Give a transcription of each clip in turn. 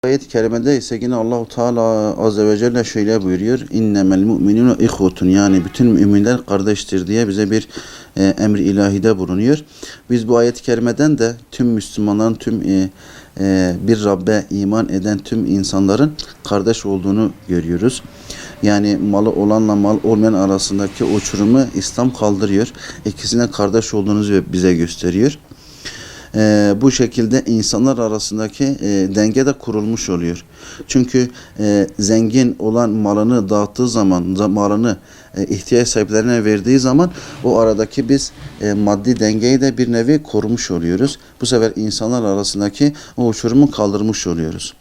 Ayet-i kerimede ise yine Allahu Teala azze ve celle şöyle buyuruyor. İnnemel mu'minun ihvetun, yani bütün müminler kardeştir diye bize bir emri ilahide bulunuyor. Biz bu ayet-i kerimeden de tüm Müslümanların, bir Rabbe iman eden tüm insanların kardeş olduğunu görüyoruz. Yani malı olanla mal olmayan arasındaki uçurumu İslam kaldırıyor. İkisine kardeş olduğunuzu bize gösteriyor. Bu şekilde insanlar arasındaki denge de kurulmuş oluyor. Çünkü zengin olan malını dağıttığı zaman, malını ihtiyaç sahiplerine verdiği zaman o aradaki biz maddi dengeyi de bir nevi korumuş oluyoruz. Bu sefer insanlar arasındaki o uçurumu kaldırmış oluyoruz.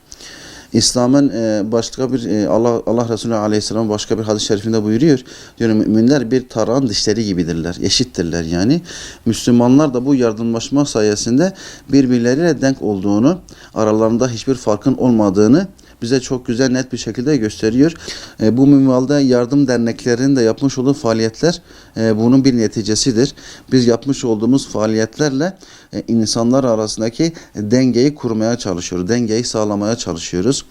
İslam'ın başka bir Allah Resulü Aleyhisselam başka bir hadis-i şerifinde buyuruyor. Diyor, müminler bir tarağın dişleri gibidirler, eşittirler yani. Müslümanlar da bu yardımlaşma sayesinde birbirleriyle denk olduğunu, aralarında hiçbir farkın olmadığını bize çok güzel, net bir şekilde gösteriyor. Bu minvalde yardım derneklerinin de yapmış olduğu faaliyetler bunun bir neticesidir. Biz yapmış olduğumuz faaliyetlerle insanlar arasındaki dengeyi kurmaya çalışıyoruz, dengeyi sağlamaya çalışıyoruz.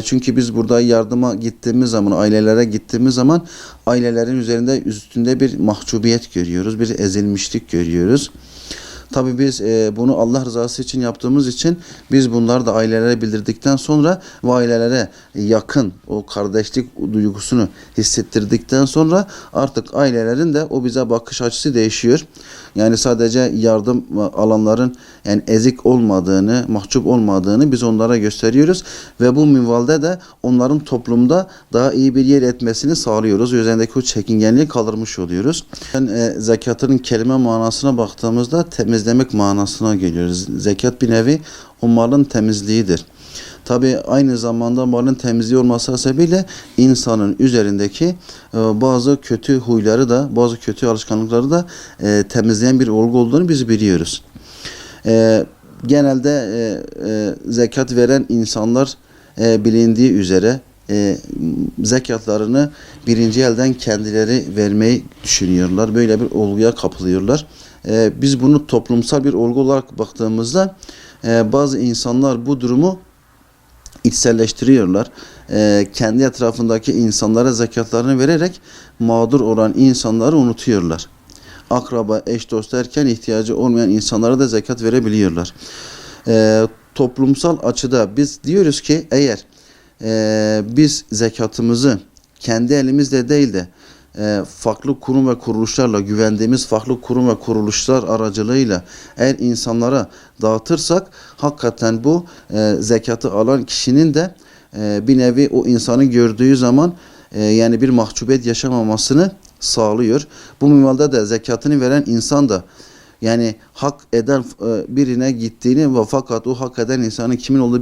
Çünkü biz burada yardıma gittiğimiz zaman, ailelere gittiğimiz zaman ailelerin üstünde bir mahcubiyet görüyoruz, bir ezilmişlik görüyoruz. Tabii biz bunu Allah rızası için yaptığımız için biz bunları da ailelere bildirdikten sonra ve ailelere yakın o kardeşlik duygusunu hissettirdikten sonra artık ailelerin de o bize bakış açısı değişiyor. Yani sadece yardım alanların yani ezik olmadığını, mahcup olmadığını biz onlara gösteriyoruz ve bu minvalde de onların toplumda daha iyi bir yer etmesini sağlıyoruz. Üzerindeki o çekingenliği kaldırmış oluyoruz. Yani, zekatın kelime manasına baktığımızda temizlemek manasına geliyoruz. Zekat bir nevi o malın temizliğidir. Tabi aynı zamanda malın temizliği olması sebebiyle insanın üzerindeki bazı kötü huyları da, bazı kötü alışkanlıkları da temizleyen bir olgu olduğunu biz biliyoruz. Genelde zekat veren insanlar bilindiği üzere zekatlarını birinci elden kendileri vermeyi düşünüyorlar. Böyle bir olguya kapılıyorlar. Biz bunu toplumsal bir olgu olarak baktığımızda bazı insanlar bu durumu içselleştiriyorlar. Kendi etrafındaki insanlara zekatlarını vererek mağdur olan insanları unutuyorlar. Akraba, eş, dost derken ihtiyacı olmayan insanlara da zekat verebiliyorlar. Toplumsal açıda biz diyoruz ki eğer biz zekatımızı kendi elimizle değil de farklı kurum ve kuruluşlarla, güvendiğimiz farklı kurum ve kuruluşlar aracılığıyla eğer insanlara dağıtırsak hakikaten bu zekatı alan kişinin de bir nevi o insanı gördüğü zaman yani bir mahcubiyet yaşamamasını sağlıyor. Bu minvalde de zekatını veren insan da yani hak eden birine gittiğini ve fakat o hak eden insanın kimin olduğunu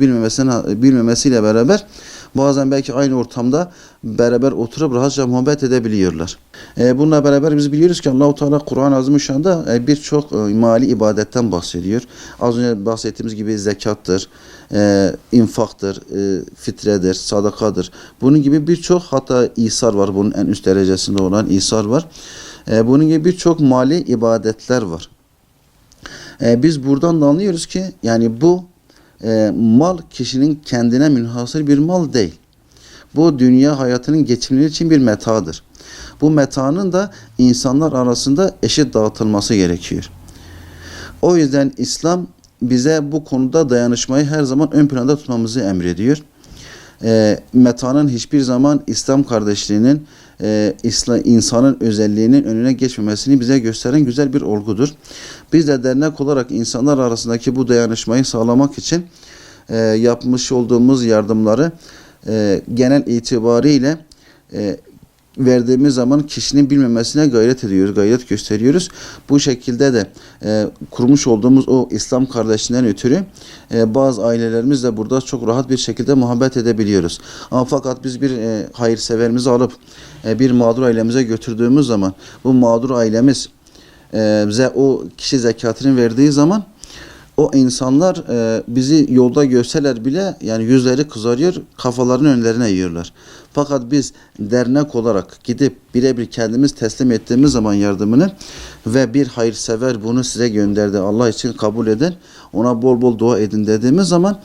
bilmemesiyle beraber bazen belki aynı ortamda beraber oturup rahatça muhabbet edebiliyorlar. Bununla beraber biz biliyoruz ki Allah-u Teala Kur'an-ı Azimüşşan'da birçok mali ibadetten bahsediyor. Az önce bahsettiğimiz gibi zekattır, infaktır, fitredir, sadakadır. Bunun gibi birçok, hatta İsar var, bunun en üst derecesinde olan İsar var. Bunun gibi birçok mali ibadetler var. Biz buradan da anlıyoruz ki yani bu mal kişinin kendine münhasır bir mal değil. Bu dünya hayatının geçimleri için bir metadır. Bu metanın da insanlar arasında eşit dağıtılması gerekiyor. O yüzden İslam bize bu konuda dayanışmayı her zaman ön planda tutmamızı emrediyor. Metanın hiçbir zaman İslam kardeşliğinin, insanın özelliğinin önüne geçmemesini bize gösteren güzel bir olgudur. Biz de dernek olarak insanlar arasındaki bu dayanışmayı sağlamak için yapmış olduğumuz yardımları genel itibariyle verdiğimiz zaman kişinin bilmemesine gayret gösteriyoruz. Bu şekilde de kurmuş olduğumuz o İslam kardeşliğinden ötürü bazı ailelerimizle burada çok rahat bir şekilde muhabbet edebiliyoruz. Ama fakat biz bir hayırseverimizi alıp bir mağdur ailemize götürdüğümüz zaman bu mağdur ailemiz bize o kişi zekatını verdiği zaman o insanlar bizi yolda görseler bile yani yüzleri kızarıyor, kafalarını önlerine yiyorlar. Fakat biz dernek olarak gidip birebir kendimiz teslim ettiğimiz zaman yardımını ve bir hayırsever bunu size gönderdi, Allah için kabul edin, ona bol bol dua edin dediğimiz zaman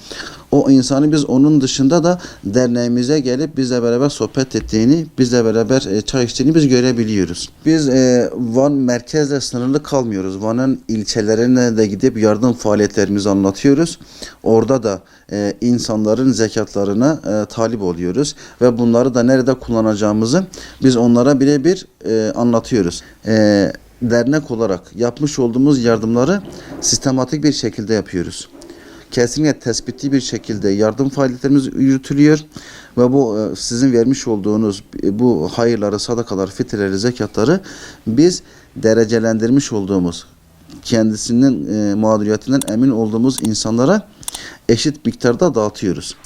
o insanı biz onun dışında da derneğimize gelip bizle beraber sohbet ettiğini, bizle beraber çay içtiğini biz görebiliyoruz. Biz Van merkezle sınırlı kalmıyoruz. Van'ın ilçelerine de gidip yardım faaliyetlerimizi anlatıyoruz. Orada da insanların zekatlarına talip oluyoruz ve bunları da nerede kullanacağımızı biz onlara birebir anlatıyoruz. Dernek olarak yapmış olduğumuz yardımları sistematik bir şekilde yapıyoruz. Kesinlikle tespitli bir şekilde yardım faaliyetlerimiz yürütülüyor ve bu sizin vermiş olduğunuz bu hayırları, sadakalar, fitrileri, zekatları biz derecelendirmiş olduğumuz, kendisinin mağduriyetinden emin olduğumuz insanlara eşit miktarda dağıtıyoruz.